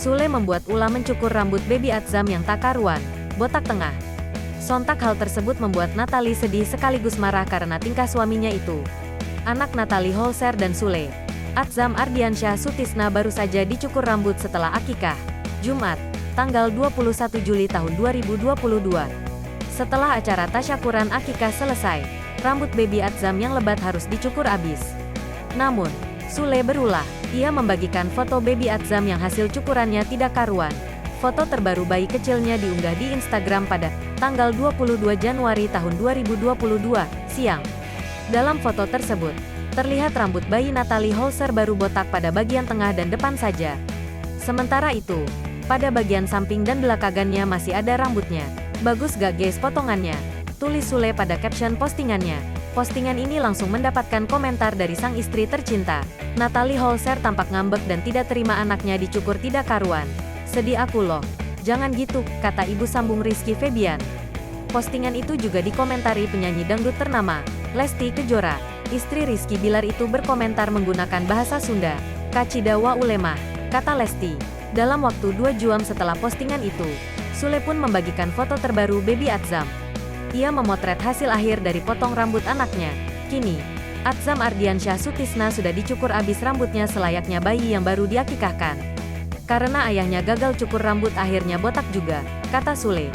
Sule membuat ulah mencukur rambut baby Atzam yang tak karuan, botak tengah. Sontak hal tersebut membuat Natalie sedih sekaligus marah karena tingkah suaminya itu. Anak Natalie Holzer dan Sule, Atzam Ardiansyah Sutisna baru saja dicukur rambut setelah akikah, Jumat, tanggal 21 Juli tahun 2022. Setelah acara tasyakuran akikah selesai, rambut baby Atzam yang lebat harus dicukur abis. Namun, Sule berulah, ia membagikan foto baby Atzam yang hasil cukurannya tidak karuan. Foto terbaru bayi kecilnya diunggah di Instagram pada tanggal 22 Januari tahun 2022, siang. Dalam foto tersebut, terlihat rambut bayi Natalie Holzer baru botak pada bagian tengah dan depan saja. Sementara itu, pada bagian samping dan belakangannya masih ada rambutnya. Bagus gak guys potongannya? Tulis Sule pada caption postingannya. Postingan ini langsung mendapatkan komentar dari sang istri tercinta. Natalie Holzer tampak ngambek dan tidak terima anaknya dicukur tidak karuan. Sedih aku loh. Jangan gitu, kata ibu sambung Rizky Febian. Postingan itu juga dikomentari penyanyi dangdut ternama, Lesti Kejora. Istri Rizky Bilar itu berkomentar menggunakan bahasa Sunda. Kacidawa ulema, kata Lesti. Dalam waktu 2 jam setelah postingan itu, Sule pun membagikan foto terbaru baby Atzam. Ia memotret hasil akhir dari potong rambut anaknya. Kini, Atzam Ardiansyah Sutisna sudah dicukur abis rambutnya selayaknya bayi yang baru diakikahkan. Karena ayahnya gagal cukur rambut akhirnya botak juga, kata Sule.